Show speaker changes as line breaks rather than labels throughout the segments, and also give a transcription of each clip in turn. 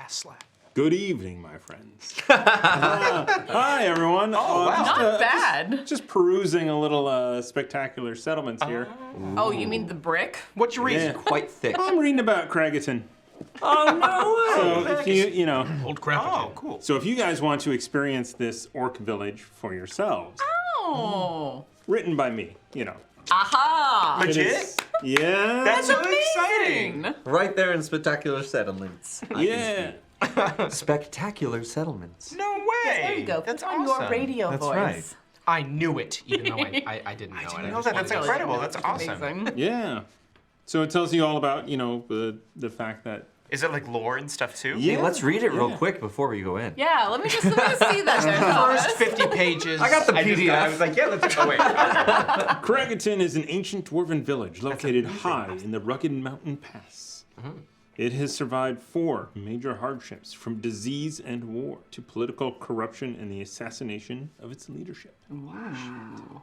ass slap.
Good evening, my friends. Hi, everyone.
Oh, wow.
Not bad.
Just perusing a little spectacular settlements here.
Oh, you mean the brick?
What you reading?
Yeah.
Quite thick.
I'm reading about Kragaton.
Oh, no way!
So if you,
Old crap.
Oh, cool.
so if you guys want to experience this orc village for yourselves,
Oh.
written by me,
Aha!
It
Legit?
is- yeah.
That's so exciting.
Right there in Spectacular Settlements.
yeah.
Spectacular Settlements.
No way.
There you go.
That's
Put on
awesome.
your radio
That's
voice.
right.
I knew it, even though I didn't know it.
didn't know
just
that.
wanted
That's
to-
incredible. That's awesome.
Amazing.
Yeah. So it tells you all about, the fact that.
Is it like lore and stuff too?
Hey, let's read it real
Yeah.
quick before we go in.
Yeah, let me see that there, Thomas.
First 50 pages.
I got the
I
PDF.
was like, yeah, let's. Oh wait.
Kragaton is an ancient dwarven village located high in the rugged mountain pass. It has survived 4 major hardships, from disease and war to political corruption and the assassination of its leadership.
Wow.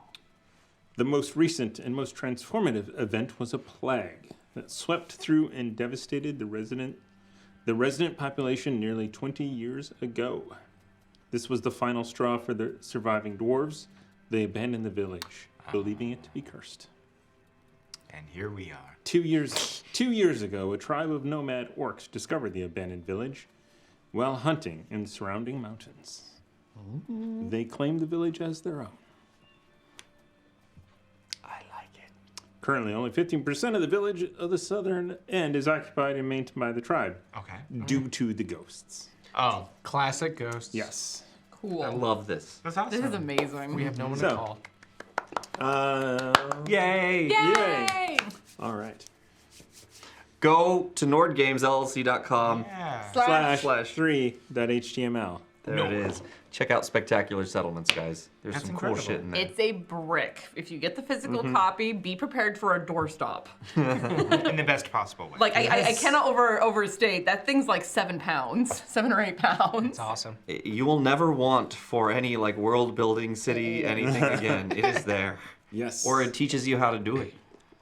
The most recent and most transformative event was a plague that swept through and devastated the resident population nearly 20 years ago. This was the final straw for the surviving dwarves. They abandoned the village, believing it to be cursed.
And here we are.
2 years ago, a tribe of nomad orcs discovered the abandoned village while hunting in the surrounding mountains. They claimed the village as their own.
I like it.
Currently, only 15% of the village of the southern end is occupied and maintained by the tribe,
Okay.
due to the ghosts.
Oh,
Classic ghosts.
Yes.
Cool.
I love this.
that's awesome.
This is amazing.
We have no one
So-
to call.
Yay!
Yay!
All right.
Go to nordgamesllc.com.
Yeah.
Slash 3.html.
There
No.
it is. Check out Spectacular Settlements, guys. There's
That's
some cool
incredible.
shit in there.
It's a brick. If you get the physical copy, be prepared for a doorstop.
In the best possible way.
Like, I cannot overstate, that thing's like 7 pounds, 7 or 8 pounds.
It's awesome.
You will never want for any like world building city anything again. It is there.
Yes.
Or it teaches you how to do it.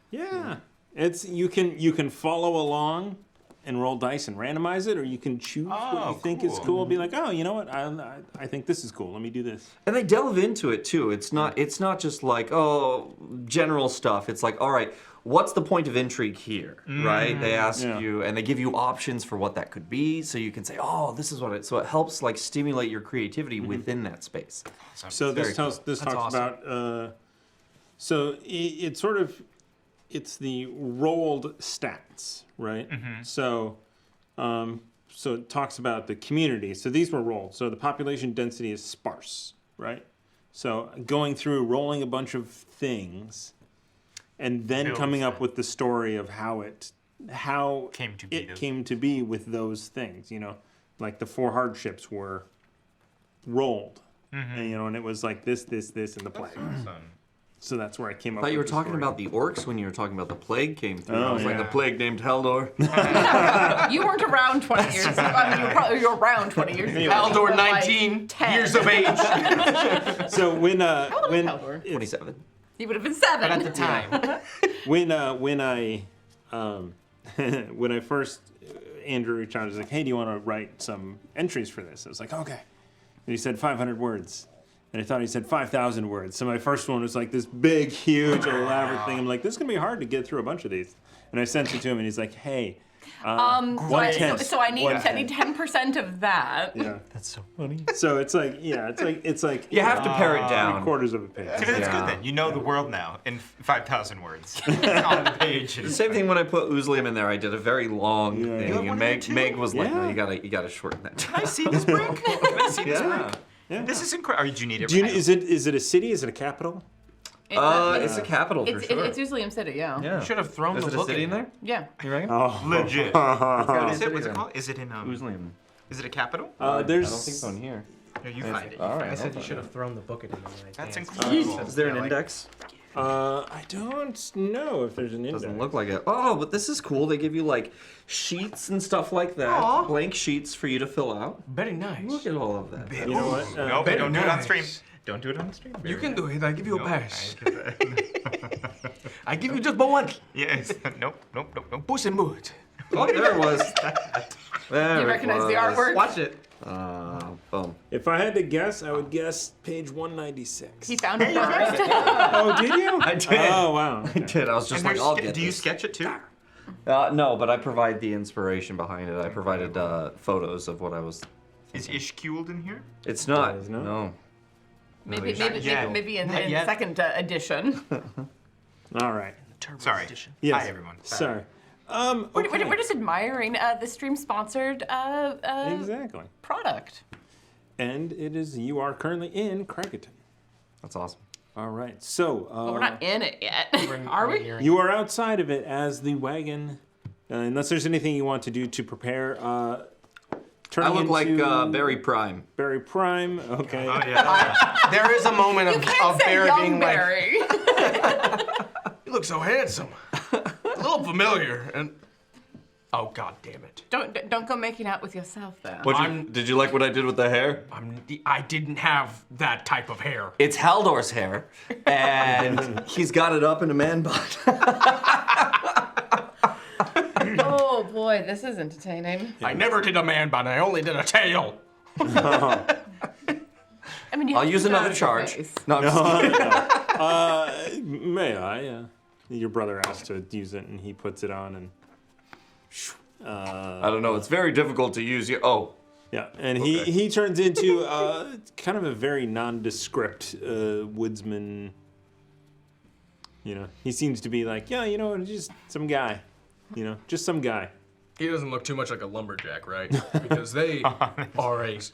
Yeah. It's you can follow along and roll dice and randomize it, or you can choose what
Oh,
you think is
cool.
cool. Be like, oh, you know what? I think this is cool. Let me do this.
And they delve into it too. It's not just like, oh, general stuff. It's like, all right, what's the point of intrigue here? Right? They ask
Yeah.
you and they give you options for what that could be, so you can say, oh, this is what it so it helps like stimulate your creativity within that space.
So this
Very
talks
awesome.
about so it's sort of it's the rolled stats, right? So so it talks about the community. So these were rolled. So the population density is sparse, right? So going through rolling a bunch of things and then
Builds
coming up
that.
with the story of how it
Came to be
it
those
came to be with those things, like the 4 hardships were rolled. And, and it was like this, and the plague.
Awesome.
So that's where I came
I
up
thought you were
with the
talking
story.
about the orcs when you were talking about the plague came through.
Oh,
I was like,
yeah.
the plague named Haldor.
You weren't around 20 years ago. I mean, you were around 20 years ago.
Haldor,
You were,
19
like, 10.
years of age.
So when
How old
when
is Haldor?
27.
He would have been 7.
But at the time,
when I when I first Andrew reached out, I was like, hey, do you want to write some entries for this? I was like, okay. And he said 500 words. And I thought he said 5,000 words. So my first one was like this big, huge, elaborate thing. I'm like, this is going to be hard to get through a bunch of these. And I sent it to him, and he's like, hey,
So I
1/10.
need 10% of that.
Yeah.
That's so funny.
So it's like, it's like
You have to pare it down.
3/4 of a page.
See, but that's
Yeah.
good then. You know the world now in 5,000 words. It's on the page.
The same thing when I put Oozlium in there. I did a very long
Yeah.
thing,
You have
and
one
Meg,
of them
Meg
too?
was like,
Yeah.
"No, you gotta shorten that."
Can I see this brick? Can I see this
Yeah.
brick?
Yeah.
This is incredible. Do you need it
Do you,
right
is it a city? Is it a capital?
It's a capital for
It's,
sure.
it's usually in City, yeah.
yeah.
you should have thrown
Is
the
it a
book
city in there?
Yeah.
You reckon?
Oh,
now? Legit.
What
Is it? What's it called? Is it in
Oozlium.
Is it a capital?
there's.
I don't think so in here.
Here, you find it.
All right.
I said
hold
you
on.
should have thrown the book into the
That's
hands.
incredible.
Is there an
Yeah, like-
index?
I don't know if there's an index.
Doesn't look like it. Oh, but this is cool. They give you like sheets and stuff like that.
Aw.
Blank sheets for you to fill out.
Very nice.
Look at all of that.
You know what?
Nope,
very
don't do it on
nice.
stream. Don't do it on stream.
You can do it. I give you a
Nope,
pass.
I-
I give you just but one.
Yes. Nope.
Puss in Boot.
Oh, there it was.
Do you recognize the artwork?
Watch it.
Boom.
If I had to guess, I would guess page 196.
He found it first.
Oh, did you?
I did.
Oh, wow.
I did. I was just
And
like,
there's
I'll
ske-
get
do you
this.
sketch it too?
No, but I provide the inspiration behind it. I provided photos of what I was.
Is Ishkuled in here?
It's not.
It's not?
No.
Maybe
yet.
in
Not yet.
second edition.
All right.
Sorry.
Yes.
Hi, everyone.
Sorry.
We're just admiring the stream-sponsored
Exactly.
product.
And you are currently in Kragaton.
That's awesome.
All right. So,
Well, we're not in it yet, are we?
you are outside of it as the wagon, unless there's anything you want to do to prepare.
I look like
into
Barry Prime.
Barry Prime. Okay.
Oh, yeah.
There is a moment
You
of
can't say
Barry
young
being like,
Barry.
you look so handsome. A little familiar. And oh, god damn it.
Don't go making out with yourself though.
Did you like what I did with the hair?
I didn't have that type of hair.
It's Haldor's hair, and he's got it up in a man bun.
Oh boy, this is entertaining.
I never did a man bun. I only did a tail.
I mean, you
I'll
have to
use
keep it out
another
of your
charge.
face.
No, I'm just kidding.
May I? Your brother asked to use it, and he puts it on, and
I don't know. It's very difficult to use. Oh,
yeah, and he turns into kind of a very nondescript woodsman. You know, he seems to be like, yeah, you know, just some guy. You know, just some guy.
He doesn't look too much like a lumberjack, right? Because they are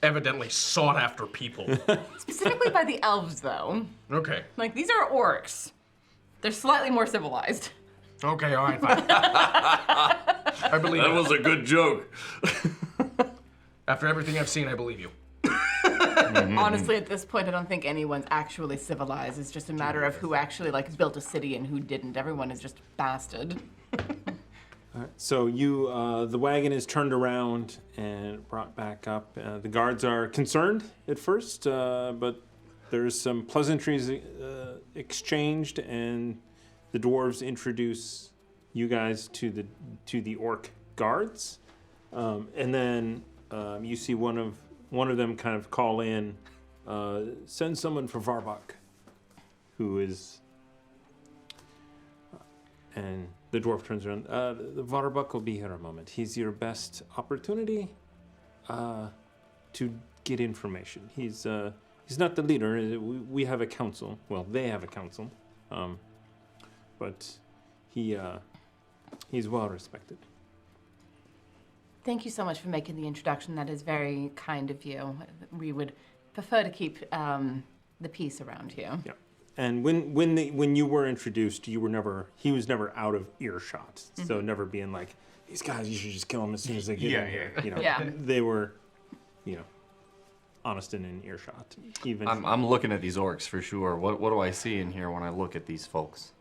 evidently sought-after people.
Specifically by the elves, though.
Okay.
Like, these are orcs. They're slightly more civilized.
Okay, all right, fine. I believe
that
you.
was a good joke.
After everything I've seen, I believe you.
Honestly, at this point, I don't think anyone's actually civilized. It's just a matter of who actually, like, built a city and who didn't. Everyone is just a bastard.
So the wagon is turned around and brought back up. The guards are concerned at first, but there's some pleasantries exchanged, and the dwarves introduce you guys to the orc guards, and then you see one of them kind of call in, send someone for Varbak, who is, and the dwarf turns around. The Varbak will be here a moment. He's your best opportunity to get information. He's not the leader. We have a council. Well, they have a council, but he's well respected.
Thank you so much for making the introduction. That is very kind of you. We would prefer to keep the peace around here.
Yeah. And when you were introduced, he was never out of earshot. So never being like, these guys, you should just kill them as soon as they get in here. You know,
Yeah.
They were, honest and in earshot. Even
I'm looking at these orcs for sure. What do I see in here when I look at these folks?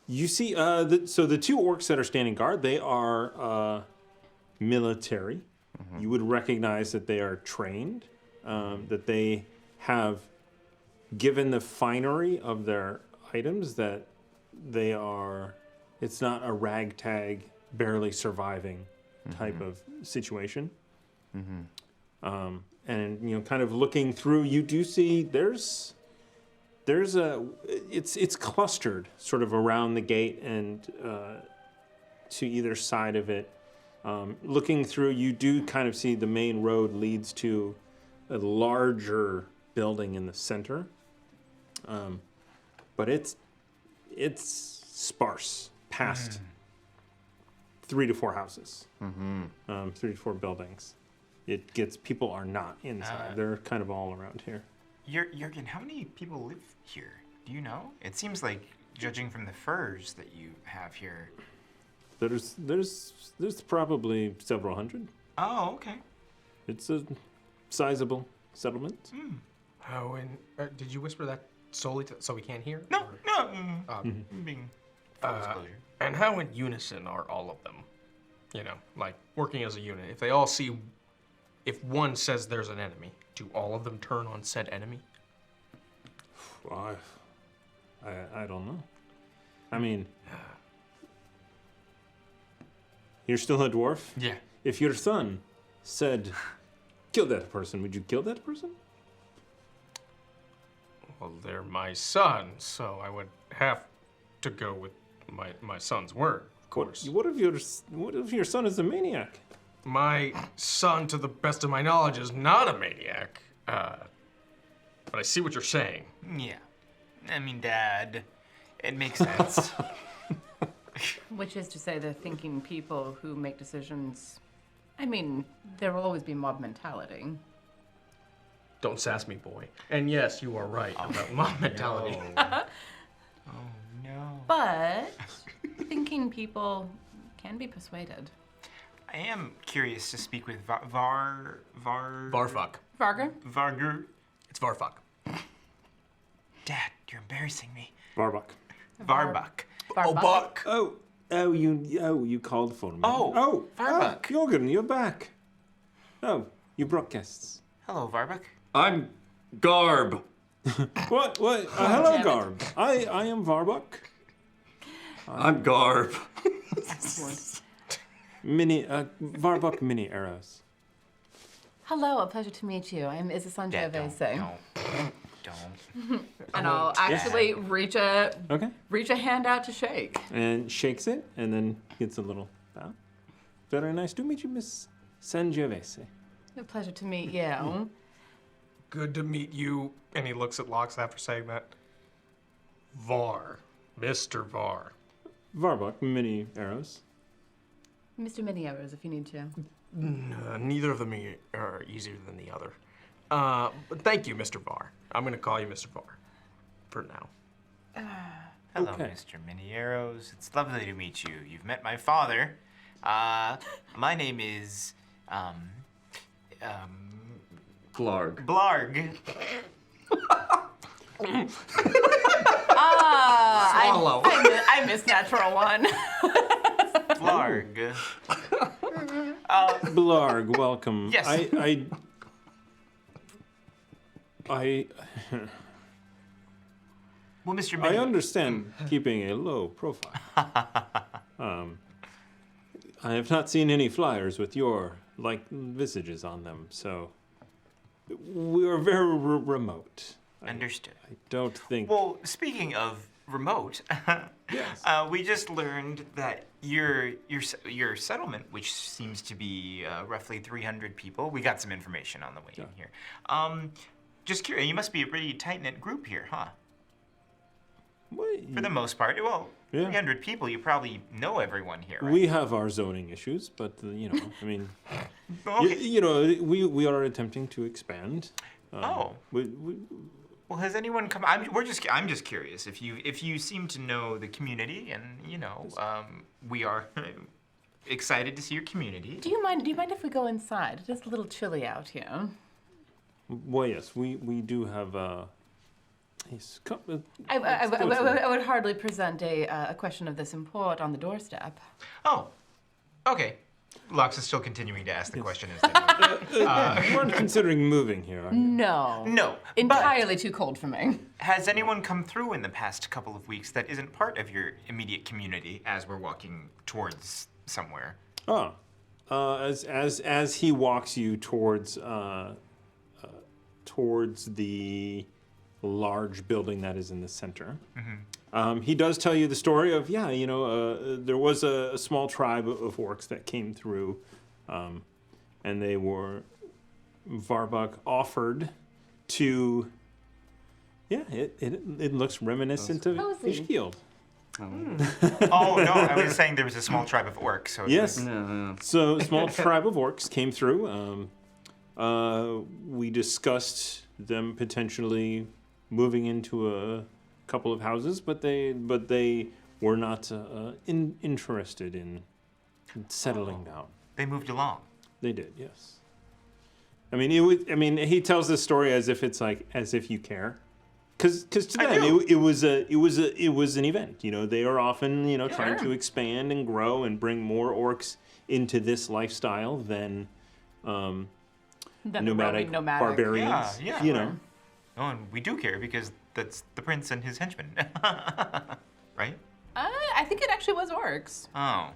you see, the two orcs that are standing guard, they are military. You would recognize that they are trained, that they have, given the finery of their items, that they are, it's not a ragtag, barely surviving type of situation. And kind of looking through, you do see there's it's clustered sort of around the gate and to either side of it. Looking through, you do kind of see the main road leads to a larger building in the center. But it's sparse past 3 to 4 houses, 3 to 4 buildings. It gets, people are not inside. They're kind of all around here.
Jurgen, how many people live here? Do you know? It seems like, judging from the furs that you have here.
There's probably several hundred.
Oh, okay.
It's a sizable settlement.
Oh, and did you whisper that solely so we can't hear?
No,
Or-
no. Being full disclosure.
And how in unison are all of them? Like working as a unit. If they all see, if one says there's an enemy, do all of them turn on said enemy?
Well, I don't know. I mean, you're still a dwarf?
Yeah.
if your son said, kill that person, would you kill that person?
Well, they're my son, so I would have to go with my son's word, of course.
What if your son is a maniac?
My son, to the best of my knowledge, is not a maniac. But I see what you're saying.
Yeah. I mean, Dad, it makes sense.
Which is to say, the thinking people who make decisions. I mean, there will always be mob mentality.
Don't sass me, boy. And yes, you are right about mob mentality.
Oh, no.
But thinking people can be persuaded.
I am curious to speak with
Varfuck.
Varga?
Varger.
It's Varfuck.
Dad, you're embarrassing me.
Varbuck.
Varbuck.
Varbuck.
You called for me.
Oh, Varbuck.
Jorgen, you're back. Oh, you brought guests.
Hello, Varbuck.
I'm Garb.
What? Hello,
damn it.
Garb. I am Varbuck.
I'm Garb.
Varbuck mini arrows.
Hello, a pleasure to meet you. I'm Isa
Dad,
Sanjay.
don't.
And I'll actually reach a hand out to shake.
And shakes it, and then gets a little bow. Very nice to meet you, Miss Sangiovese.
A pleasure to meet you.
Good to meet you. And he looks at Lox after saying that. Var. Mr. Var.
Varbuck, mini arrows.
Mr. Mini Arrows, if you need to.
Neither of them are easier than the other. But thank you, Mr. Var. I'm going to call you Mr. Var for now.
Hello,
Okay.
Mr. Mini Arrows. It's lovely to meet you. You've met my father. My name is,
Blarg.
Blarg.
Swallow.
I missed natural one.
Blarg.
Blarg, welcome.
Yes. Well, Mr.
I
Mini.
understand keeping a low profile. I have not seen any flyers with your visages on them, so we are very remote.
Understood.
I don't think.
Well, speaking of remote,
Yes.
we just learned that your settlement, which seems to be roughly 300 people, we got some information on the way in here. Just curious, you must be a pretty tight-knit group here, huh? For the most part. Well,
Yeah.
300 people, you probably know everyone here, right?
We have our zoning issues, but I mean,
Okay.
we are attempting to expand.
Oh.
We
Well, has anyone come? I'm just curious if you seem to know the community, and we are excited to see your community.
Do you mind if we go inside? It is a little chilly out here.
well, yes, we do have. Yes,
I would hardly present a question of this import on the doorstep.
Oh, okay. Lux is still continuing to ask the question as they move.
you weren't considering moving here, are you?
No.
No,
Entirely too cold for me.
Has anyone come through in the past couple of weeks that isn't part of your immediate community as we're walking towards somewhere?
As he walks you towards the large building that is in the center, he does tell you the story of there was a small tribe of orcs that came through, and they were Varbuck offered to. Yeah, it looks reminiscent of
Cozy.
Ishkield.
Oh no, I was saying there was a small tribe of orcs. So
Yes.
No.
So a small tribe of orcs came through. We discussed them potentially moving into a couple of houses, but they were not interested in settling down.
They moved along.
They did, yes. I mean, he tells this story as if it's as if you care. Because to
I
them
do.
it was an event. They are often trying to expand and grow and bring more orcs into this lifestyle than nomadic barbarians.
Yeah. Oh, and we do care because that's the prince and his henchmen, right?
I think it actually was orcs.
Oh.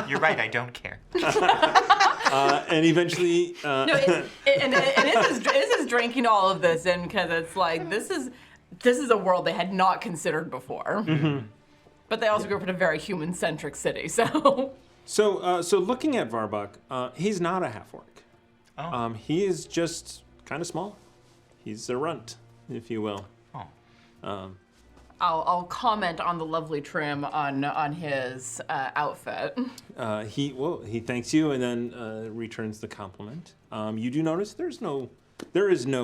You're right, I don't care.
And eventually,
No, and this is drinking all of this in because it's like this is a world they had not considered before. But they also grew up in a very human-centric city, so.
so looking at Varbok, he's not a half-orc.
Oh.
He is just kind of small. He's a runt, if you will.
Oh.
I'll comment on the lovely trim on his outfit.
He thanks you and then returns the compliment. You do notice there is no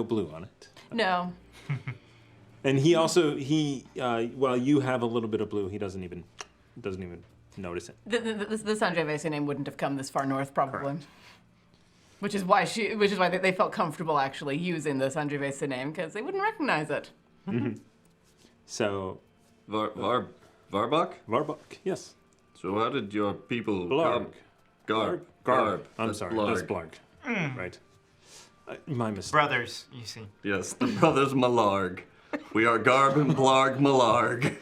blue on it.
No.
And he also while you have a little bit of blue, he doesn't even notice it.
The Sangiovese name wouldn't have come this far north, probably. Correct. Which is why they felt comfortable actually using the Sangiovese name because they wouldn't recognize it.
So,
Varbok?
Varbok, yes.
So how did your people
Blarg.
come?
Garb. I'm
That's
sorry,
Blarg.
that's Blarg. Right. My mistake.
Brothers, you see.
Yes, the brothers Malarg. We are Garb and Blarg Malarg.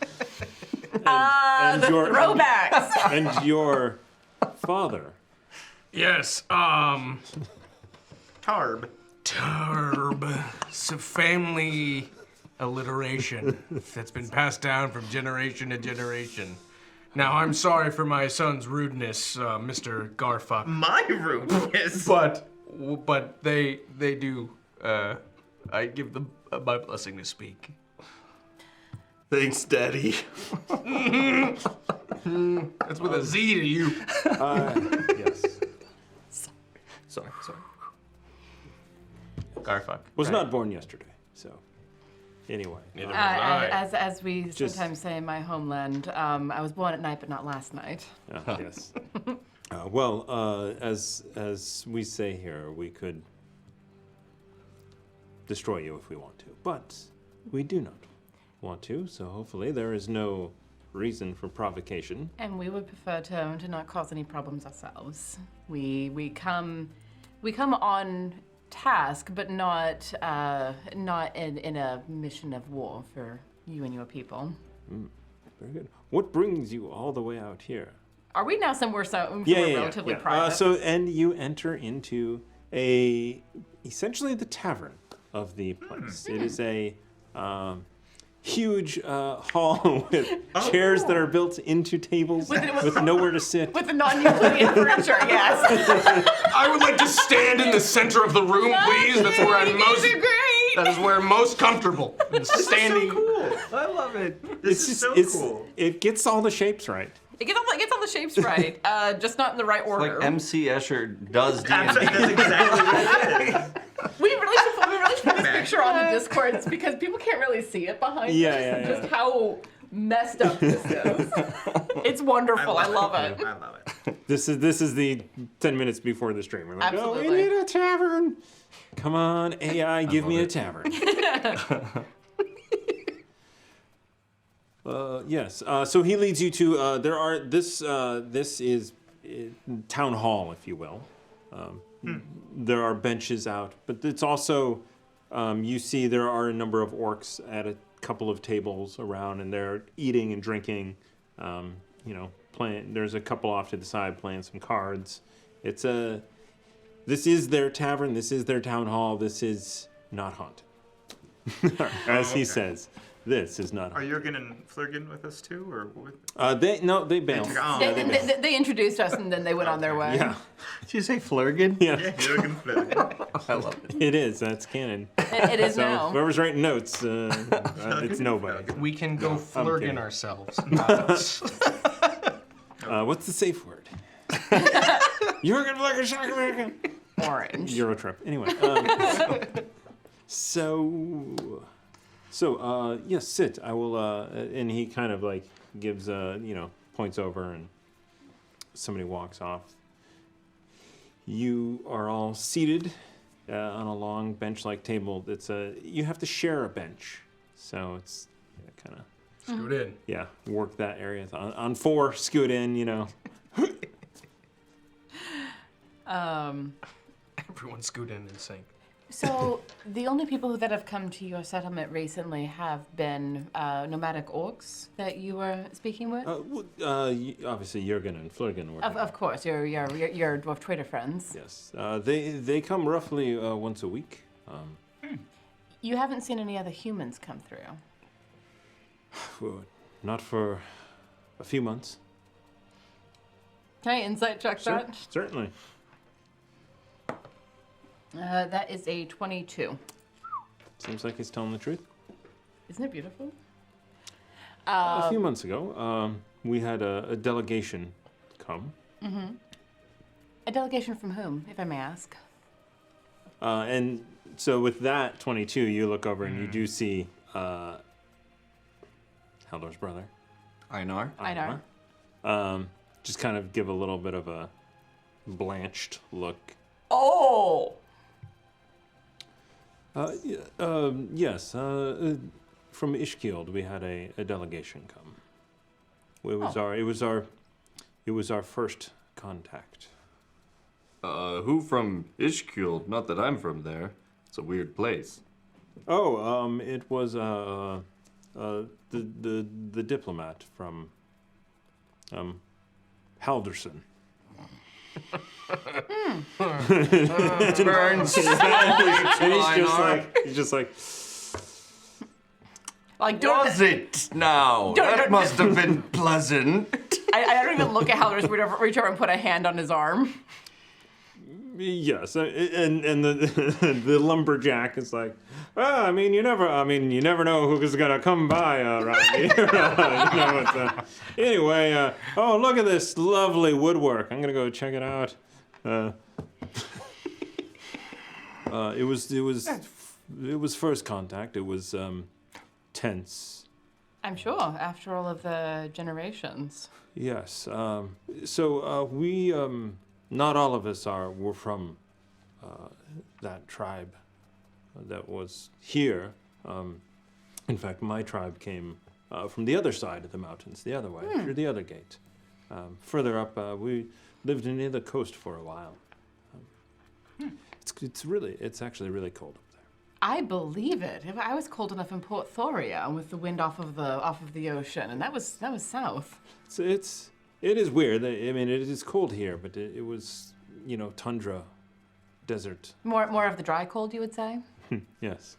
And
The
your
throwbacks.
and your father.
Yes,
Tarb.
Turb. It's a family alliteration that's been passed down from generation to generation. Now, I'm sorry for my son's rudeness, Mr. Garfuck.
My rudeness.
But they do, I give them my blessing to speak.
Thanks, Daddy.
That's with a Z to you.
Yes.
Sorry.
Garfuck.
Was
right.
not born yesterday, so anyway.
Neither was I.
As we sometimes say in my homeland, I was born at night, but not last night.
Yes. As we say here, we could destroy you if we want to, but we do not want to, so hopefully there is no reason for provocation.
And we would prefer to not cause any problems ourselves. We come on task, but not in a mission of war for you and your people.
Very good. What brings you all the way out here?
Are we now somewhere relatively
Yeah.
private?
And you enter into essentially the tavern of the place. It is a huge hall with chairs that are built into tables with nowhere to sit.
With the non-Euclidean furniture, yes.
I would like to stand in the center of the room, please. That's where I'm most. That is where I'm most comfortable. Standing.
Cool. I love it. This is so cool.
It gets all the shapes right.
It gets all the shapes right, just not in the right order.
Like MC Escher does D&D.
That's exactly what it is.
We really should put this picture on the Discord because people can't really see it behind us. Just how messed up this is. It's wonderful. I love it.
I love it.
This is the 10 minutes before the stream. We're like,
Absolutely.
we need a tavern. Come on, AI, give me a tavern. Yes. So he leads you to this is town hall, if you will. There are benches out, but it's also you see there are a number of orcs at a couple of tables around, and they're eating and drinking. Playing. There's a couple off to the side playing some cards. This is their tavern. This is their town hall. This is not haunted, as he says. This is not.
Are Jurgen and Flurgen with us too, or with?
They bailed.
They introduced us and then they went on their way.
Yeah.
Did you say Flurgen?
Yeah.
Jurgen Flurgen.
I love it.
It is. That's canon.
It is
So
now.
whoever's writing notes, it's nobody.
We can go
kidding.
flirting ourselves.
What's the safe word? You're gonna like a shock American.
Orange.
Euro trip. Anyway. Yes, sit. I will. And he kind of like gives points over, and somebody walks off. You are all seated on a long bench-like table. You have to share a bench, so it's kind of.
Scoot in.
Yeah, work that area on 4. Scoot in,
Everyone scoot in and sync.
So the only people that have come to your settlement recently have been nomadic orcs that you were speaking with.
Obviously, Jurgen and Flurgen were.
Of course, your dwarf trader friends.
Yes, they come roughly once a week.
You haven't seen any other humans come through.
Well, not for a few months.
Can I insight check that?
Certainly.
That is a 22.
Seems like he's telling the truth.
Isn't it beautiful?
A few months ago, we had a delegation come.
A delegation from whom, if I may ask?
And so with that 22, you look over and you do see Haldor's brother.
Einar.
Einar.
Just kind of give a little bit of a blanched look.
Oh!
Yes, from Ishkild we had a delegation come. It was our first contact.
Who from Ishkild? Not that I'm from there. It's a weird place.
Oh, it was the diplomat from Halderson.
Burns.
And he's just like,
Like, don't.
Was it now?
Don't-
That must have been pleasant.
I don't even look at Haldor. Just reach over and put a hand on his arm.
yes, and the lumberjack is like, well, I mean, you never know who's gonna come by around here. Anyway, oh, look at this lovely woodwork. I'm gonna go check it out. It was first contact. It was tense.
I'm sure, after all of the generations.
Yes. So we, not all of us were from that tribe that was here. In fact, my tribe came from the other side of the mountains, the other way, through the other gate. Further up, we lived near the coast for a while. It's actually really cold up there.
I believe it. If I was cold enough in Port Thoria with the wind off of the ocean, and that was south.
It is weird. I mean, it is cold here, but it was, tundra, desert.
More of the dry cold, you would say?
Yes.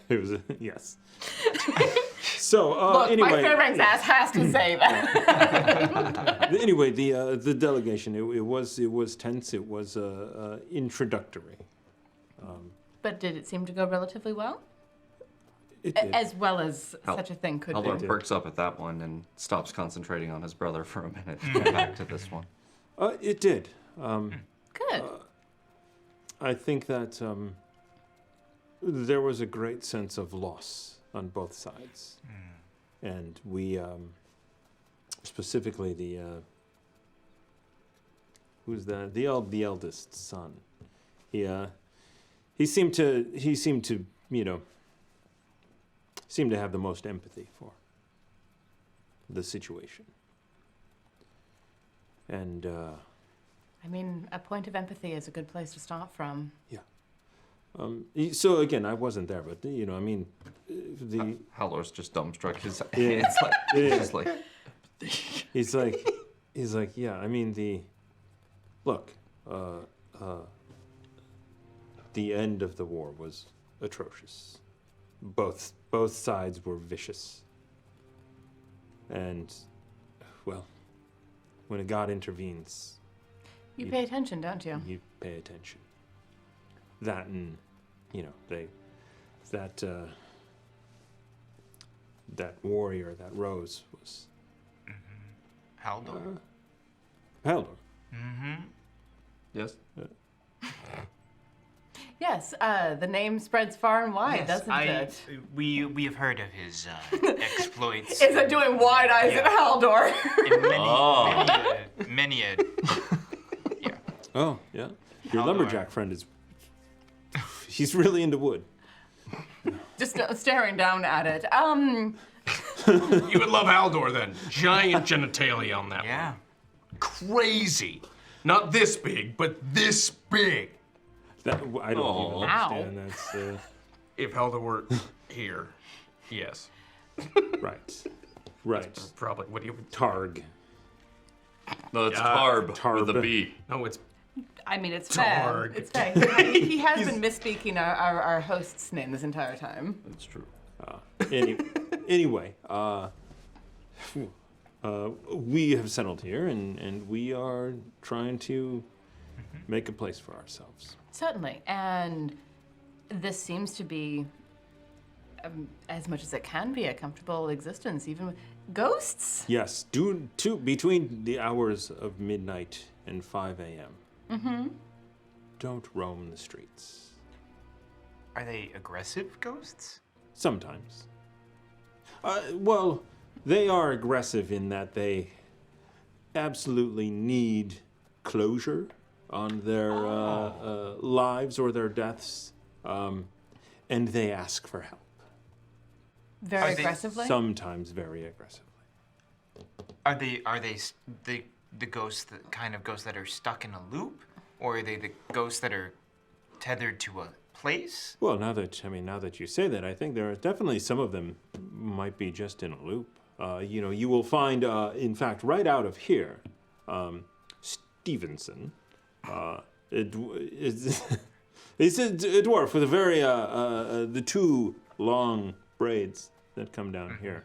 It was yes. So
Look,
anyway,
my Fairbanks ass has to say that.
anyway, the delegation it was tense. It was introductory.
But did it seem to go relatively well?
It did.
As well as such a thing could
Haldor
do.
perks up at that one and stops concentrating on his brother for a minute to come back to this one.
It did.
Good.
I think that there was a great sense of loss on both sides, and we specifically who's that? The eldest son. He seemed to seemed to have the most empathy for the situation. And
I mean, a point of empathy is a good place to start from.
yeah. So again, I wasn't there, but I mean, the
Haldor's just dumbstruck. His
Yeah.
it's like
he's like, yeah. I mean, look. The end of the war was atrocious. Both sides were vicious. And, well, when a god intervenes,
You pay attention, don't you?
you pay attention. That and, that warrior, that Rose was
Haldor.
Haldor.
yes.
Yes, the name spreads far and wide, doesn't it?
We have heard of his exploits.
Is it doing wide eyes at Haldor?
in many a yeah.
Oh, yeah. Your
Haldor.
lumberjack friend he's really into wood.
Just staring down at it.
You would love Haldor then. Giant genitalia on that one.
Yeah.
Crazy. Not this big, but this big.
I don't even
Aw.
understand. That's
If Helda were here, yes.
right.
Probably. What do you?
Targ.
No, it's Tarb with
Tarb.
a B.
No, it's
I mean, it's fair.
Targ.
It's fair. He has been misspeaking our host's name this entire time.
That's true.
Anyway, we have settled here, and we are trying to make a place for ourselves.
Certainly. And this seems to be, as much as it can be, a comfortable existence, even with ghosts.
Yes, between the hours of midnight and 5 a.m. Don't roam the streets.
Are they aggressive ghosts?
Sometimes. Well, they are aggressive in that they absolutely need closure on their lives or their deaths, and they ask for help.
Very
Are they
aggressively?
Sometimes very aggressively.
Are they the ghosts, the kind of ghosts that are stuck in a loop, or are they the ghosts that are tethered to a place?
Well, now that you say that, I think there are definitely some of them might be just in a loop. You will find, in fact, right out of here, Stevenson. He's a dwarf with a very the two long braids that come down here.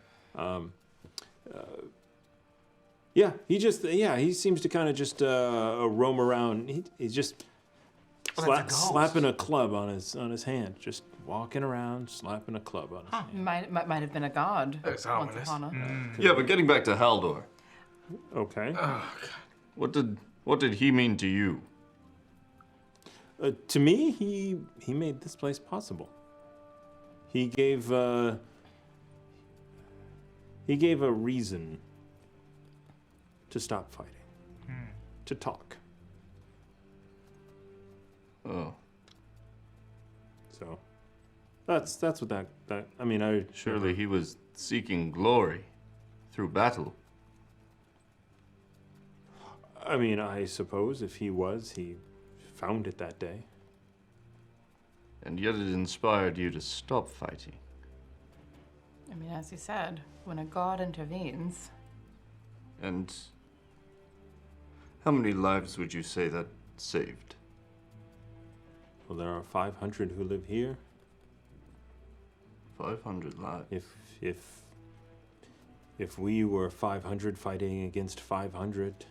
He seems to kind of just roam around. He's just slapping a club on his hand, just walking around, slapping a club on his hand.
Might have been a god.
That's
once
ominous.
upon a.
Yeah, but getting back to Haldor,
Okay.
what did he mean to you?
To me, he made this place possible. He gave a reason to stop fighting, to talk.
Oh,
So that's what that I mean I
surely he was seeking glory through battle.
I mean I suppose if he found it that day.
And yet it inspired you to stop fighting.
I mean, as you said, when a god intervenes.
And how many lives would you say that saved?
Well, there are 500 who live here.
500 lives.
If we were 500 fighting against 500,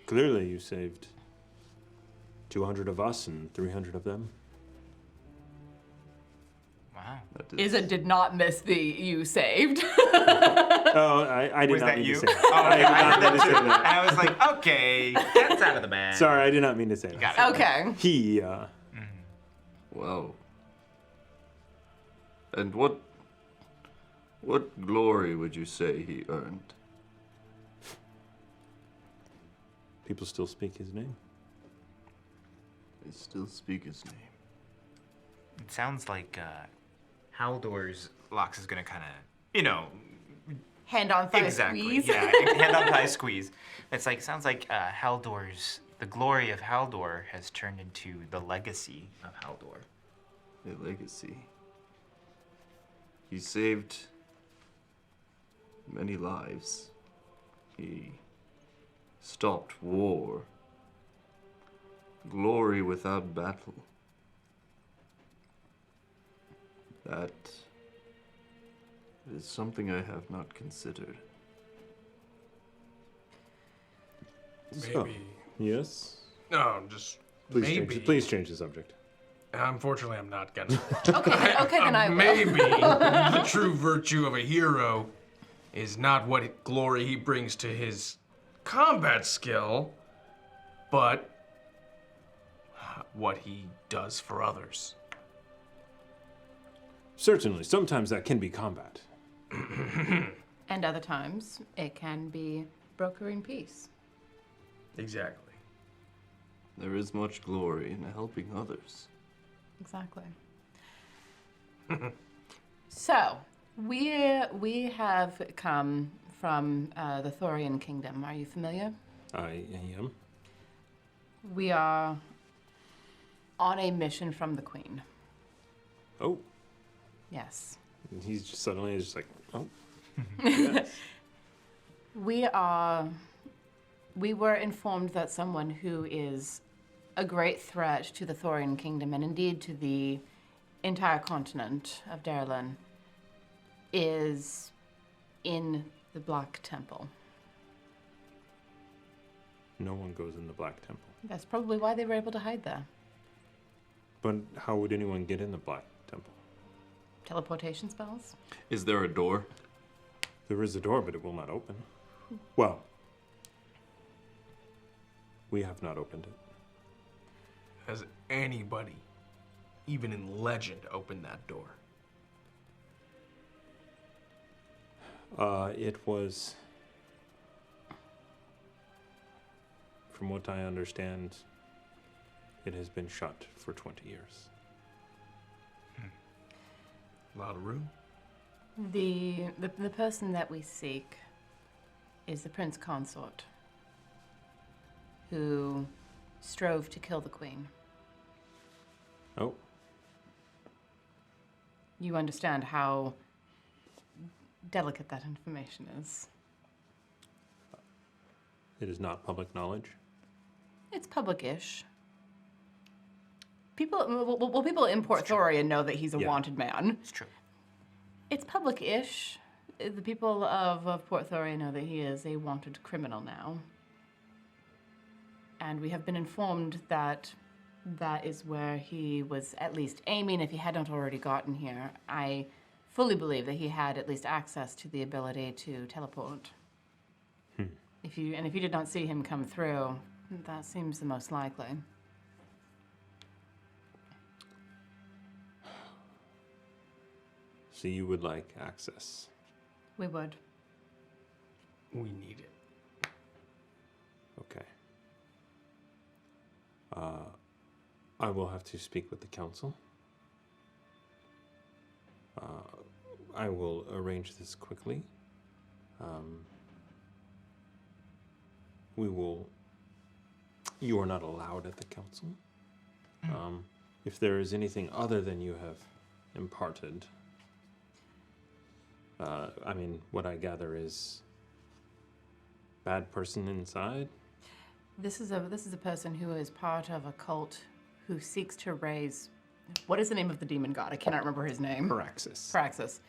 clearly you saved 200 of us and 300 of them.
Wow.
That
Iza did not miss the you saved.
Oh, I did
Was
not
that
mean
you?
to say that.
Oh, okay.
I
I
did not mean to say
And
that.
I was like, okay, that's out of the bag.
Sorry, I did not mean to say that.
Got it.
Okay.
He,
Wow. And what glory would you say he earned?
people still speak his name.
They still speak his name.
It sounds like Haldor's Lox is gonna kind of,
Hand on thigh
exactly.
squeeze.
Yeah, hand on thigh squeeze. It's like sounds like the glory of Haldor has turned into the legacy of Haldor.
A legacy. He saved many lives. He stopped war. Glory without battle. That is something I have not considered.
Maybe.
Yes?
No, just
Please
maybe.
please change the subject.
Unfortunately, I'm not gonna.
Okay, then I will.
Maybe the true virtue of a hero is not what glory he brings to his combat skill, but what he does for others.
Certainly, sometimes that can be combat.
And other times, it can be brokering peace.
Exactly.
There is much glory in helping others.
Exactly. So, we have come from the Thorian Kingdom. Are you familiar?
I am.
We are On a mission from the Queen.
Oh,
Yes.
and he's just suddenly just like, oh, yes.
We were informed that someone who is a great threat to the Thorian kingdom, and indeed to the entire continent of Darlin, is in the Black Temple.
No one goes in the Black Temple.
That's probably why they were able to hide there.
But how would anyone get in the Black Temple?
Teleportation spells?
Is there a door?
There is a door, but it will not open. Well, we have not opened it.
Has anybody, even in legend, opened that door?
It was, from what I understand, it has been shut for 20 years.
A lot of room.
The person that we seek is the Prince Consort, who strove to kill the Queen.
Oh,
You understand how delicate that information is.
it is not public knowledge.
It's public-ish. People in Port Thoria know that he's a
Yeah.
wanted man.
It's true.
It's public-ish. The people of Port Thoria know that he is a wanted criminal now. And we have been informed that that is where he was at least aiming if he hadn't already gotten here. I fully believe that he had at least access to the ability to teleport. If you did not see him come through, that seems the most likely.
So you would like access.
We would.
We need it.
Okay. I will have to speak with the council. I will arrange this quickly. You are not allowed at the council. If there is anything other than you have imparted, I mean, what I gather is bad person inside.
This is a person who is part of a cult who seeks to raise. What is the name of the demon god? I cannot remember his name.
Paraxis.
Paraxis.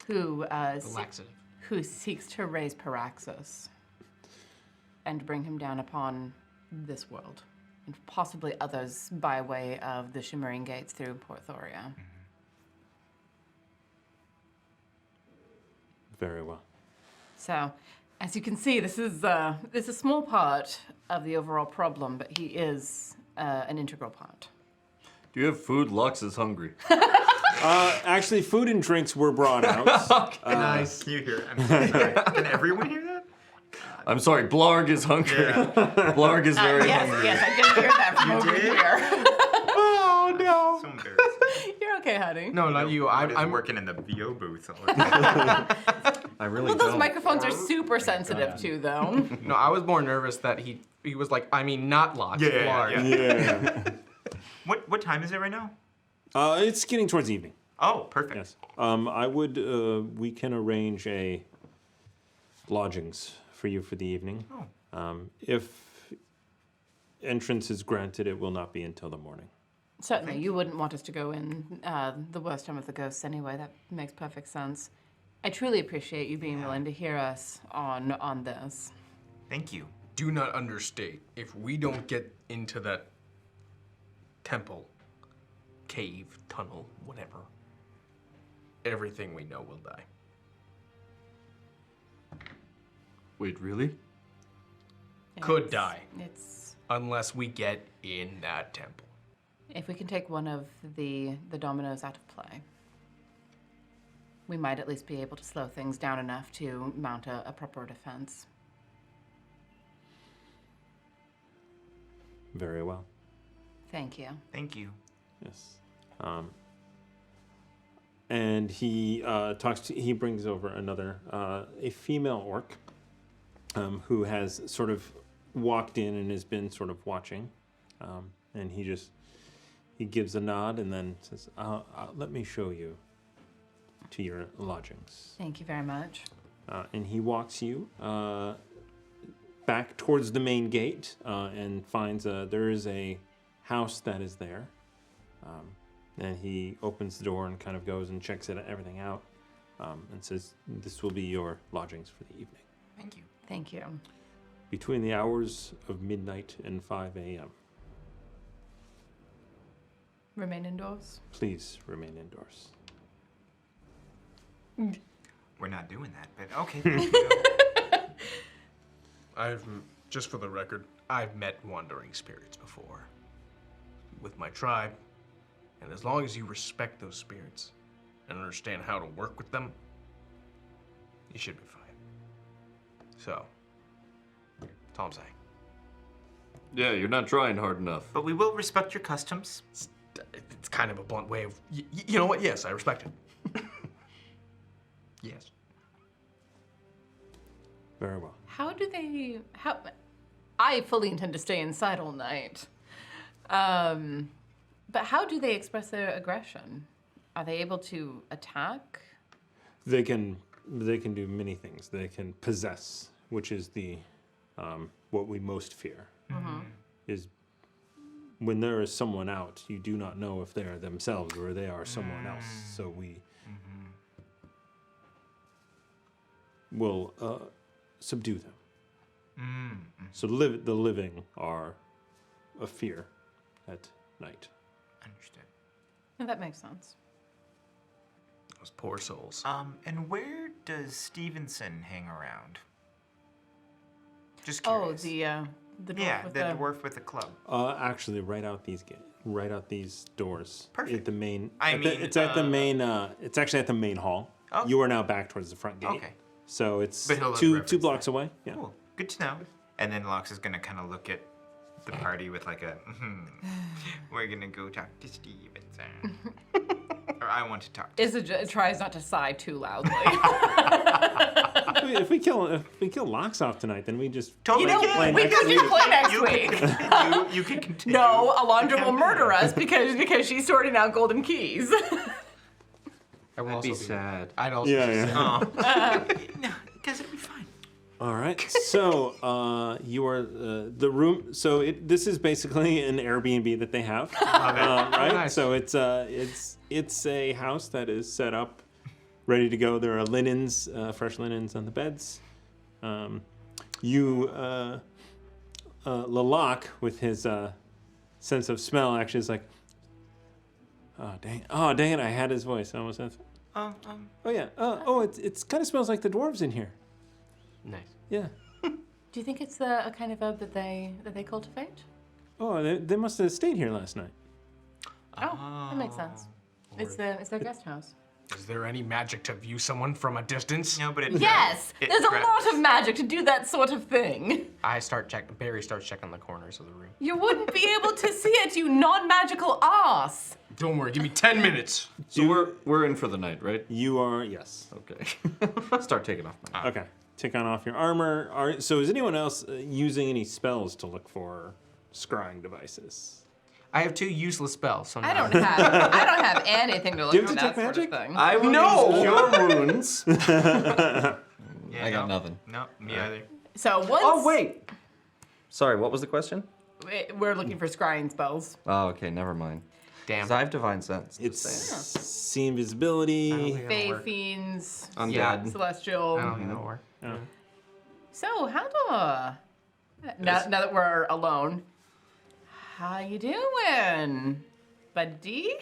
Who
The laxative.
who seeks to raise Paraxis and bring him down upon this world, and possibly others by way of the Shimmering Gates through Port Thoria.
Very well.
So, as you can see, this is a small part of the overall problem, but he is an integral part.
Do you have food? Lux is hungry.
Actually, food and drinks were brought out.
Nice. You hear it. I'm sorry. Can everyone hear that?
I'm sorry, Blarg is hungry.
Yeah.
Blarg is very
Yes,
hungry.
yes, I did hear that from over
did?
here.
Oh no!
So embarrassing.
You're okay, honey.
No, not you.
I'm
I'm
working in the VO booth.
I really
Well, those
don't.
microphones are super sensitive too, though.
No, I was more nervous that he was like, I mean, not Locke.
Yeah,
Blarg.
yeah. What time is it right now?
It's getting towards evening.
Oh, perfect.
Yes. We can arrange a lodgings for you for the evening.
Oh.
If entrance is granted, it will not be until the morning.
Certainly, you wouldn't want us to go in the worst time of the ghosts anyway. That makes perfect sense. I truly appreciate you being willing to hear us on this.
Thank you.
Do not understate. If we don't get into that temple, cave, tunnel, whatever, everything we know will die.
Wait, really?
Could
It's-
die.
It's
Unless we get in that temple.
if we can take one of the dominoes out of play, we might at least be able to slow things down enough to mount a proper defense.
Very well.
Thank you.
Thank you.
Yes. And he he brings over another, a female orc, who has sort of walked in and has been sort of watching. And he just he gives a nod and then says, "Let me show you to your lodgings."
Thank you very much.
And he walks you back towards the main gate and finds there is a house that is there. And he opens the door and kind of goes and checks everything out and says, "This will be your lodgings for the evening.
Thank you.
Thank you.
Between the hours of midnight and 5 a.m.
Remain indoors.
Please remain indoors."
We're not doing that, but okay. Thank you.
Just for the record, I've met wandering spirits before with my tribe, and as long as you respect those spirits and understand how to work with them, you should be fine. So, that's all I'm saying.
Yeah, you're not trying hard enough.
But we will respect your customs.
It's kind of a blunt way of, you know what? Yes, I respect it. Yes.
Very well.
I fully intend to stay inside all night. But how do they express their aggression? Are they able to attack?
They can do many things. They can possess, which is the what we most fear. Is when there is someone out, you do not know if they are themselves or they are someone else. So we will subdue them. So the living are a fear at night.
Understood.
No, that makes sense.
Those poor souls.
And where does Stevenson hang around? Just
Oh,
curious.
the dwarf
yeah,
with
the dwarf with the club.
Actually, right out these doors.
Perfect.
At the main.
It's
actually at the main hall.
Oh.
You are now back towards the front gate.
Okay.
So it's
But he'll
two
reference
blocks away. Yeah.
Cool. Good to know. And then Lox is gonna kind of look at the party with like a, we're gonna go talk to Stevenson. Or I want to talk to
Izza tries not to sigh too loudly.
If we kill Lox off tonight, then we just
Totally.
play
we
next
can
week.
just play next
you
week.
Can, you can continue.
No, Alondra will murder us because she's sorting out golden keys.
I will
That'd be
also
sad.
I'd also
Yeah,
say-
yeah.
No, because it'll be fine.
All right. So you are the room. So this is basically an Airbnb that they have, right?
Nice.
So it's a house that is set up, ready to go. There are linens, fresh linens on the beds. Lalak, with his sense of smell, actually is like, oh dang it! I had his voice. I almost had. Oh yeah. It's kind of smells like the dwarves in here.
Nice.
Yeah.
Do you think it's a kind of herb that they cultivate?
Oh, they must have stayed here last night.
Oh, that makes sense. It's their guest house.
Is there any magic to view someone from a distance?
No, but it.
Yes,
it
there's a
traps-
lot of magic to do that sort of thing.
Barry starts checking the corners of the room.
You wouldn't be able to see it, you non-magical ass.
Don't worry, give me 10 minutes.
So we're in for the night, right?
You are, yes.
Okay. Start taking off my.
Okay. Take off your armor. So is anyone else using any spells to look for scrying devices?
I have 2 useless spells. So
I don't have anything to look
Do you
for
have
that
detect
sort of
magic?
thing.
I will
No!
use cure wounds.
Yeah,
I got nothing.
No, me either.
So once
Oh wait. Sorry, what was the question?
we're looking for scrying spells.
Oh, okay, never mind.
Damn.
'Cause I have divine sense.
It's
Just
see invisibility.
Fae fiends,
saying.
Yeah.
Undead.
celestial.
I don't think that'll work.
So how do now that we're alone, how you doing, buddy?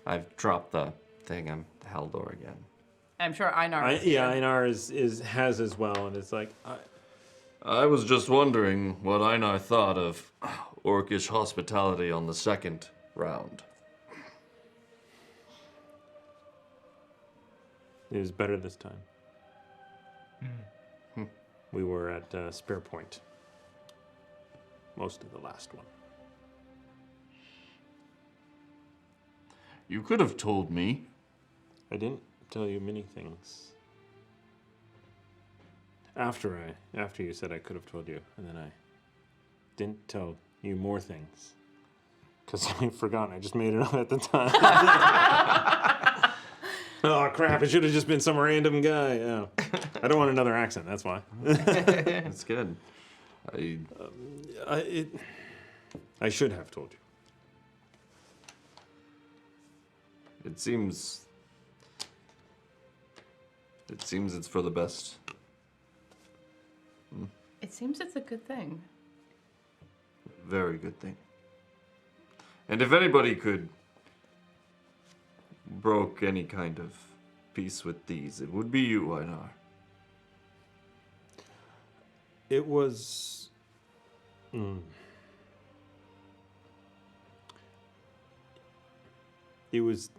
I've dropped the thing. I'm the Haldor again.
I'm sure Einar. is here.
Einar has as well, and it's like
I was just wondering what Einar thought of orcish hospitality on the second round.
it was better this time. We were at Spear Point most of the last one.
You could have told me.
I didn't tell you many things. After you said I could have told you, and then I didn't tell you more things. Because I forgot. I just made it up at the time. Oh, crap. It should have just been some random guy. Yeah. I don't want another accent. That's why.
That's good.
I should have told you.
It seems it's for the best.
It seems it's a good thing.
Very good thing. And if anybody could broke any kind of peace with these, it would be you, Einar.
It was... It was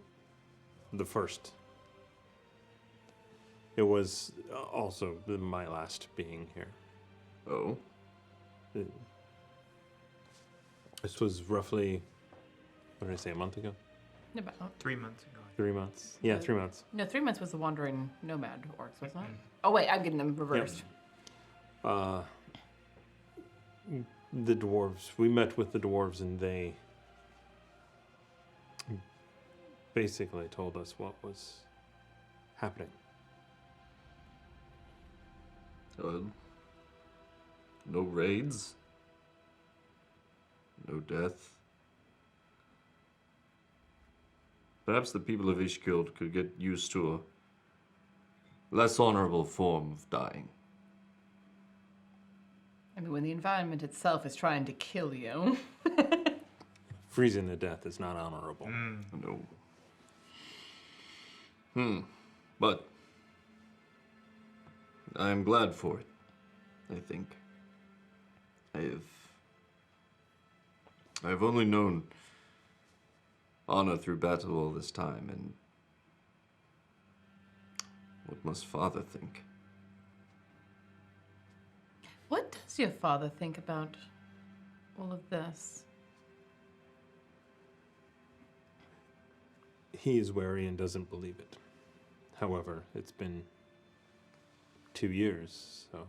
the first. It was also my last being here.
Oh?
This was roughly, what did I say, a month ago?
About
3 months ago.
3 months. Yeah, 3 months.
no, 3 months was the wandering nomad orcs, wasn't it? Oh wait, I'm getting them reversed.
The dwarves, we met with the dwarves and they basically told us what was happening.
No raids? No death? Perhaps the people of Ishkild could get used to a less honorable form of dying.
I mean, when the environment itself is trying to kill you.
Freezing to death is not honorable.
No. But I'm glad for it, I think. I've only known honor through battle all this time, and what must Father think?
What does your father think about all of this?
He is wary and doesn't believe it. However, it's been 2 years, so...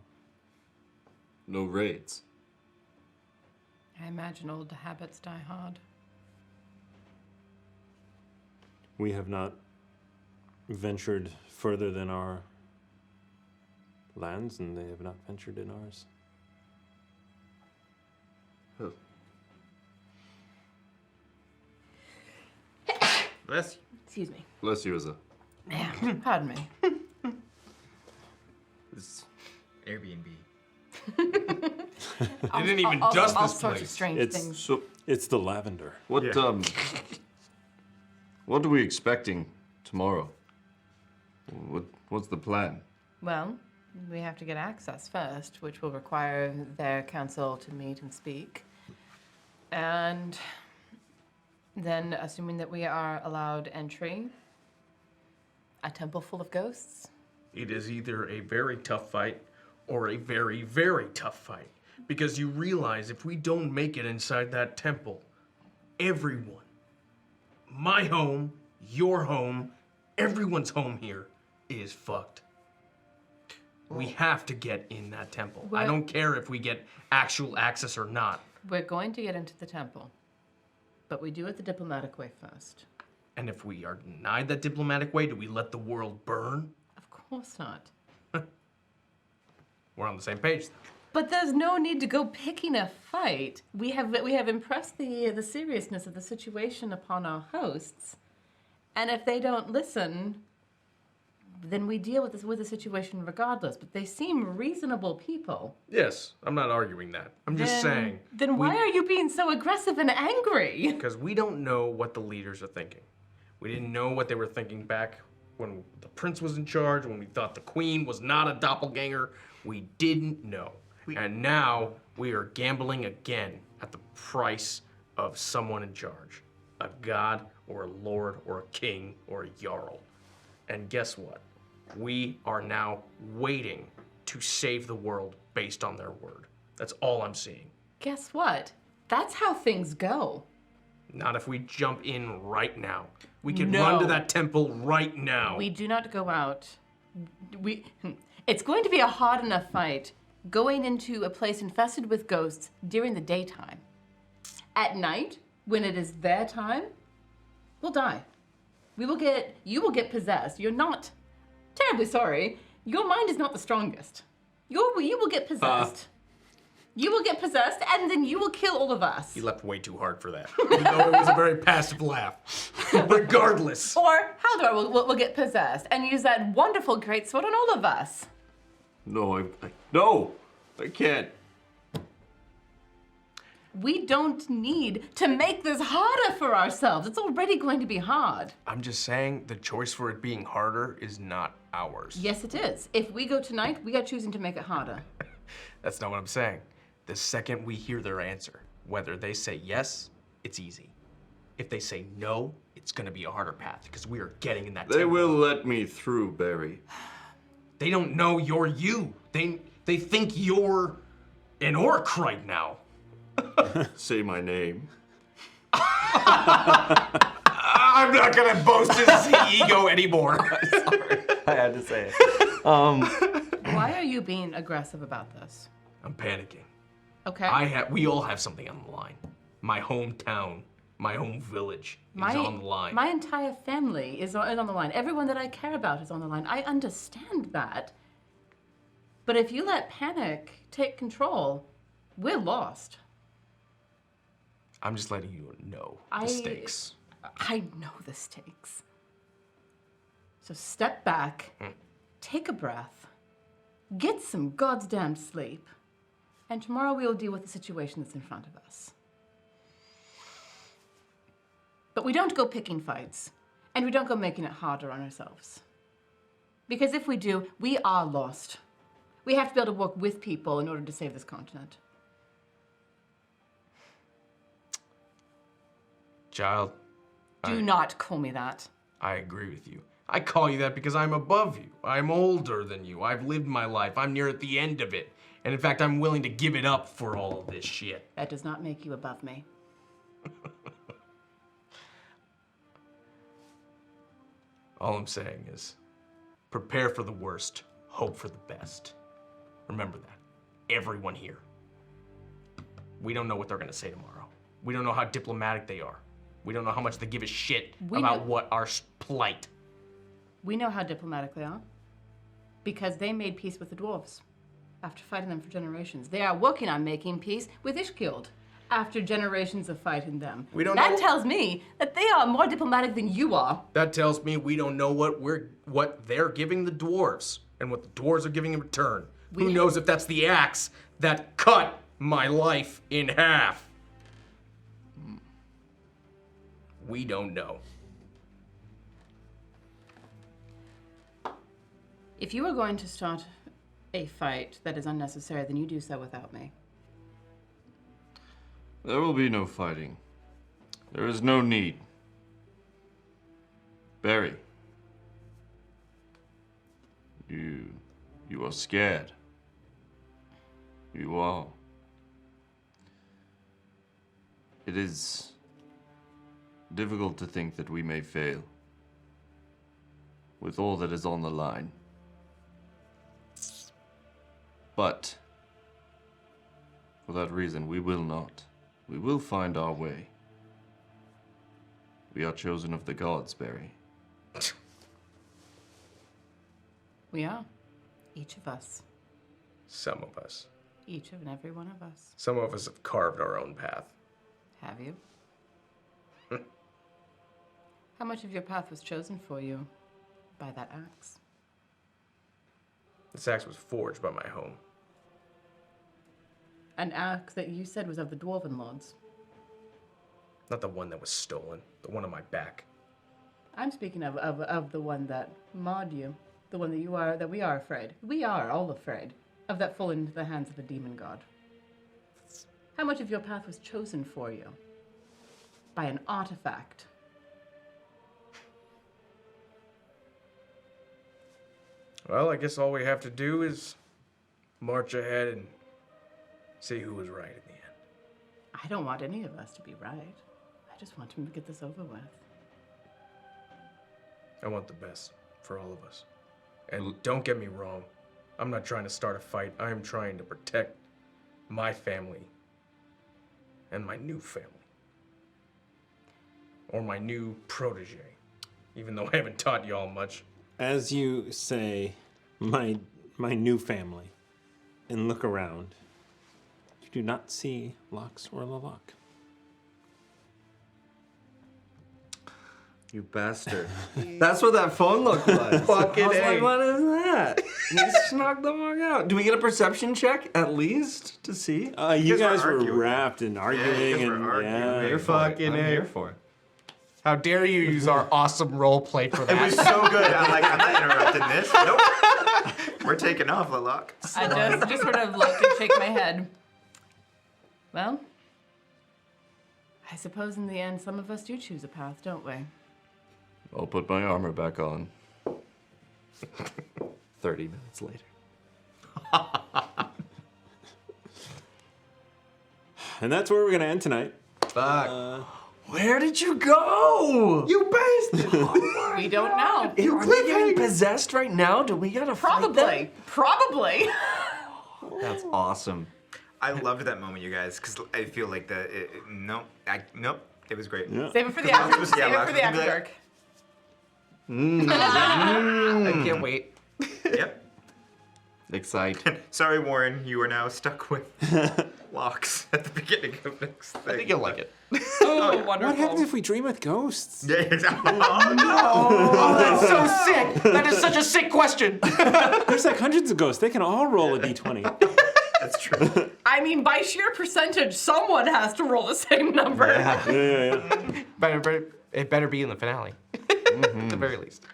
No raids.
I imagine old habits die hard.
We have not ventured further than our lands, and they have not ventured in ours.
Oh.
Bless you.
Excuse me.
Bless you, as a...
Yeah, pardon me.
It's,
Airbnb.
You didn't even
all,
dust
all
this
sorts of
place.
strange
It's-
things.
so,
It's the lavender.
what,
Yeah.
What are we expecting tomorrow? What's the plan?
Well, we have to get access first, which will require their council to meet and speak. And then, assuming that we are allowed entry, a temple full of ghosts.
It is either a very tough fight or a very, very tough fight. Because you realize if we don't make it inside that temple, everyone, my home, your home, everyone's home here is fucked. We have to get in that temple. I
Well-
don't care if we get actual access or not.
We're going to get into the temple, but we do it the diplomatic way first.
And if we are denied that diplomatic way, do we let the world burn?
Of course not.
We're on the same page.
But there's no need to go picking a fight. We have impressed the seriousness of the situation upon our hosts, and if they don't listen, then we deal with the situation regardless. But they seem reasonable people.
Yes, I'm not arguing that. I'm just saying.
Then why are you being so aggressive and angry?
Because we don't know what the leaders are thinking. We didn't know what they were thinking back when the prince was in charge, when we thought the queen was not a doppelganger. We didn't know. And now we are gambling again at the price of someone in charge. A god or a lord or a king or a jarl. And guess what? We are now waiting to save the world based on their word. That's all I'm seeing.
Guess what? That's how things go.
Not if we jump in right now. We can
No.
run to that temple right now.
We do not go out. It's going to be a hard enough fight going into a place infested with ghosts during the daytime. At night, when it is their time, we'll die. You will get possessed. You're not terribly sorry. Your mind is not the strongest. You will get possessed. You will get possessed, and then you will kill all of us.
You laughed way too hard for that. Even though it was a very passive laugh. Regardless.
Or Haldor will get possessed and use that wonderful greatsword on all of us.
No, no, I can't.
We don't need to make this harder for ourselves. It's already going to be hard.
I'm just saying the choice for it being harder is not ours.
Yes, it is. If we go tonight, we are choosing to make it harder.
That's not what I'm saying. The second we hear their answer, whether they say yes, it's easy. If they say no, it's gonna be a harder path because we are getting in that
They
temple.
will let me through, Barry.
They don't know you're you. They think you're an orc right now.
Say my name.
I'm not gonna boast his ego anymore.
Sorry, I had to say it.
Why are you being aggressive about this?
I'm panicking.
Okay.
We all have something on the line. My hometown, my home village is on the line.
My entire family is on the line. Everyone that I care about is on the line. I understand that. But if you let panic take control, we're lost.
I'm just letting you know the stakes.
I know the stakes. So step back, take a breath, get some goddamn sleep, and tomorrow we will deal with the situation that's in front of us. But we don't go picking fights, and we don't go making it harder on ourselves. Because if we do, we are lost. We have to be able to work with people in order to save this continent.
Child,
Do not call me that.
I agree with you. I call you that because I'm above you. I'm older than you. I've lived my life. I'm near at the end of it. And in fact, I'm willing to give it up for all of this shit.
That does not make you above me.
All I'm saying is, prepare for the worst, hope for the best. Remember that. Everyone here. We don't know what they're gonna say tomorrow. We don't know how diplomatic they are. We don't know how much they give a shit about what our plight.
We know how diplomatic they are. Because they made peace with the dwarves after fighting them for generations. They are working on making peace with Ishkild after generations of fighting them. That tells me that they are more diplomatic than you are.
That tells me we don't know what they're giving the dwarves and what the dwarves are giving in return. Who knows if that's the axe that cut my life in half? We don't know.
If you are going to start a fight that is unnecessary, then you do so without me.
There will be no fighting. There is no need. Barry. You are scared. You are. It is difficult to think that we may fail with all that is on the line. But for that reason, we will not. We will find our way. We are chosen of the gods, Barry.
We are. Each of us.
Some of us.
Each and every one of us.
Some of us have carved our own path.
Have you? How much of your path was chosen for you by that axe?
This axe was forged by my home.
An axe that you said was of the Dwarven Lords.
Not the one that was stolen. The one on my back.
I'm speaking of the one that mauled you. The one that we are afraid. We are all afraid of that falling into the hands of a demon god. How much of your path was chosen for you by an artifact?
Well, I guess all we have to do is march ahead and see who was right in the end.
I don't want any of us to be right. I just want to get this over with.
I want the best for all of us. And don't get me wrong, I'm not trying to start a fight. I am trying to protect my family and my new family. or my new protege, even though I haven't taught y'all much.
As you say, my new family, and look around, you do not see Lux or Lalak.
You bastard. That's what that phone looked like.
Fucking
I was
A.
like, what is that? You snuck the fuck out. Do we get a perception check at least to see?
You guys were
arguing.
wrapped and arguing,
guys were
and
arguing.
yeah.
You're fucking
I'm
A.
here for it.
How dare you use our awesome role play for
It was
that?
so good. I'm like, I'm not interrupting this. Nope. We're taking off, Lalak.
I just sort of look and shake my head. Well, I suppose in the end, some of us do choose a path, don't we?
I'll put my armor back on.
30 minutes later.
And that's where we're gonna end tonight.
Fuck. Where did you go?
You bastard!
We don't know.
Are they getting possessed right now? Do we gotta fight them?
Probably. Probably.
That's awesome.
I loved that moment, you guys, because I feel like nope, it was great.
Yeah.
Save it for the after.
Yeah,
Save it
Lux
for
was
the
gonna be
after
like-
dark.
I can't wait.
Yep.
Excite.
Sorry, Warren, you are now stuck with Locks at the beginning of next thing.
I think you'll like it.
Oh,
What
wonderful.
happens if we dream with ghosts?
Yeah, exactly. Oh, no.
Oh, that's so sick! That is such a sick question.
There's like hundreds of ghosts. They can all roll a d20.
That's true.
I mean, by sheer percentage, someone has to roll the same number.
Yeah.
It better be in the finale. At the very least.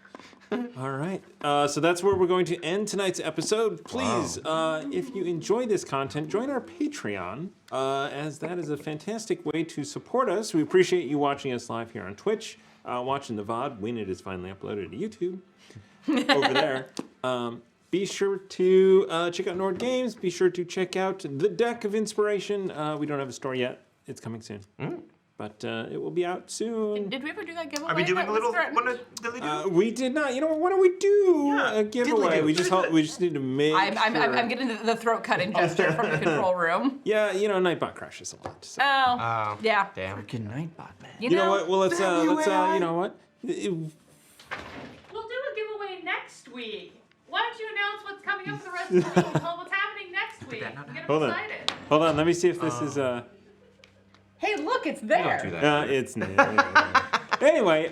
All right. So that's where we're going to end tonight's episode. Please, if you enjoy this content, join our Patreon, as that is a fantastic way to support us. We appreciate you watching us live here on Twitch, watching the VOD when it is finally uploaded to YouTube over there. Be sure to check out Nord Games. Be sure to check out The Deck of Inspiration. We don't have a store yet. It's coming soon. But it will be out soon.
Did we ever do that giveaway?
Are we doing
that
a
was
little
threatened?
one of dilly-doo?
We did not. You know what? Why don't we do
Yeah,
a giveaway?
diddly-do.
We just need to make.
I'm getting the throat cutting gesture from the control room.
Yeah, you know, Nightbot crashes a lot. So.
Oh, yeah.
Damn.
Freaking Nightbot, man.
You know what? Well, let's you know what?
We'll do a giveaway next week. Why don't you announce what's coming up for the rest of the week? Tell them what's happening next week. Get them
Hold on.
excited.
Hold on. Let me see if this is
Hey, look, it's there.
Do that.
it's anyway.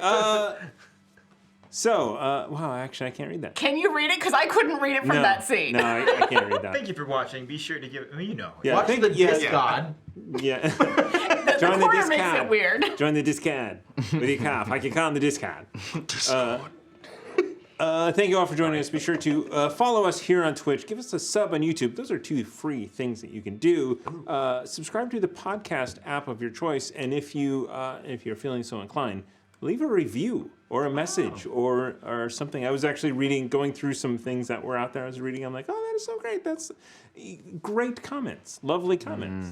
So wow, actually, I can't read that.
Can you read it? Because I couldn't read it from
no,
that scene.
No, I can't read that.
Thank you for watching. Be sure to give it, you know.
Yeah,
Watch
thank-
the
yeah,
Disc God.
Yeah.
The
Join the
corner makes
Discord.
it weird.
Join the Discord. With your cough. I can call on the Discord. Thank you all for joining us. Be sure to follow us here on Twitch. Give us a sub on YouTube. Those are 2 free things that you can do. Subscribe to the podcast app of your choice, and if you're feeling so inclined, leave a review or a message or something. I was actually going through some things that were out there. I was reading. I'm like, oh, that is so great. That's great comments, lovely comments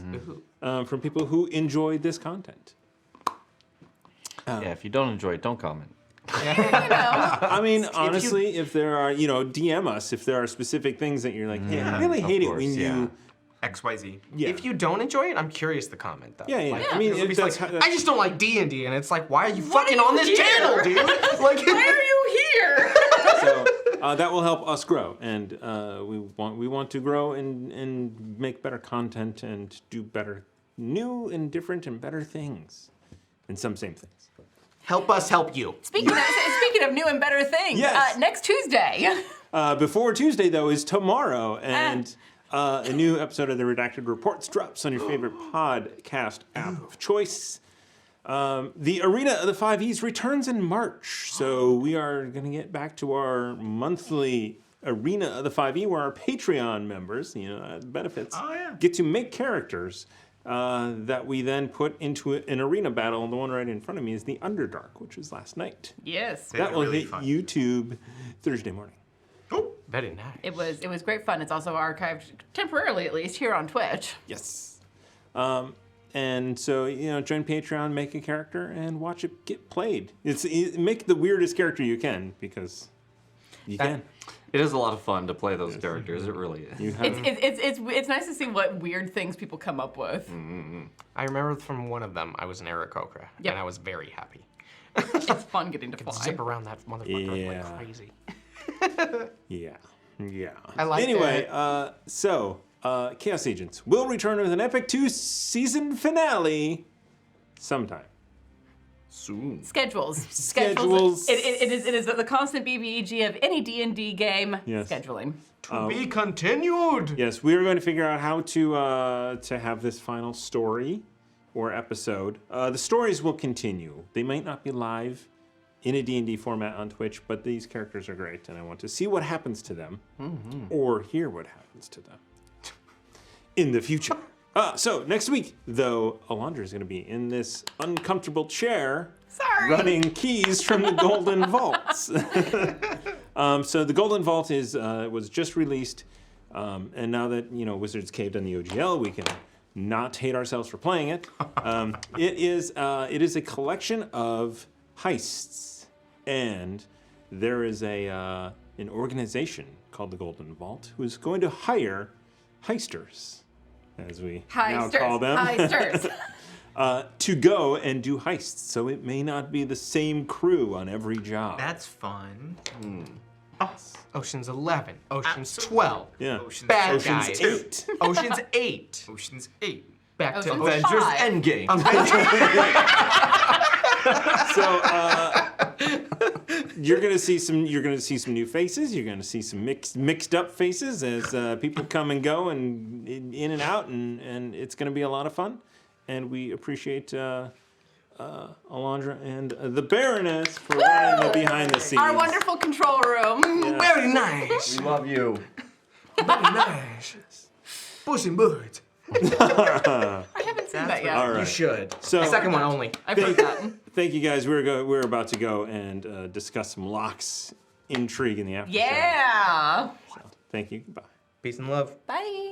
from people who enjoyed this content.
Yeah, if you don't enjoy it, don't comment.
I mean, honestly, if there are, DM us if there are specific things that you're like, yeah, I really
of
hate it
course,
when
yeah.
you.
XYZ.
Yeah.
If you don't enjoy it, I'm curious to comment though.
Yeah.
Like,
I mean,
it'll be
if that's
like,
how-
I just don't like D&D, and it's like, why are you fucking
are
on
you
this
here?
channel, dude? Like,
Why are you here?
So that will help us grow, and we want to grow and make better content and do better, new and different and better things, and some same things.
help us help you.
Speaking of new and better things,
Yes.
next Tuesday.
Before Tuesday, though, is tomorrow, and a new episode of the Redacted Reports drops on your favorite podcast app of choice. The Arena of the 5Es returns in March, so we are going to get back to our monthly Arena of the 5E, where our Patreon members, benefits, get to make characters that we then put into an arena battle. And the one right in front of me is the Underdark, which was last night.
Yes.
They
That
were
will
really
hit
fun.
YouTube Thursday morning.
Very nice.
It was great fun. It's also archived temporarily, at least, here on Twitch.
Yes. And so, join Patreon, make a character, and watch it get played. Make the weirdest character you can, because you can.
It is a lot of fun to play those characters. It really is.
You have,
It's nice to see what weird things people come up with.
I remember from one of them, I was an Aarakocra,
Yep.
and I was very happy.
It's fun getting to
Can
fly.
zip around that motherfucker
Yeah.
like crazy.
Yeah.
I like
Anyway, so Chaos Agents will return with an epic 2-season finale sometime.
Soon.
Schedules.
Schedules.
It is the constant BBEG of any D&D game.
Yes.
Scheduling.
To be continued.
Yes, we are going to figure out how to have this final story or episode. The stories will continue. They might not be live in a D&D format on Twitch, but these characters are great, and I want to see what happens to them or hear what happens to them in the future. So next week, though, Alondra is going to be in this uncomfortable chair running keys from the Golden Vaults. So the Golden Vault was just released, and now that Wizards caved on the OGL, we can not hate ourselves for playing it. It is a collection of heists, and there is an organization called the Golden Vault who is going to hire heisters, as we now call them.
Heisters.
To go and do heists, so it may not be the same crew on every job.
That's fun.
Ocean's 11. Ocean's
Absolutely.
12.
Yeah.
Ocean's
Bad
Ocean's
guys.
8.
Ocean's 8.
Ocean's 8.
Back to
Ocean's
Avengers.
five.
Endgame.
So you're gonna see some new faces. You're gonna see some mixed up faces as people come and go and in and out, and it's gonna be a lot of fun. And we appreciate Alondra and the Baroness for running the behind the scenes.
Our wonderful control room.
Very nice.
We love you.
Very nice. Puss in Boots.
I haven't seen that yet.
All right.
You should.
So
Second one only.
I've heard that.
thank you guys. We're about to go and discuss some Locke's intrigue in the after show.
Yeah.
Thank you. Goodbye.
Peace and love.
Bye.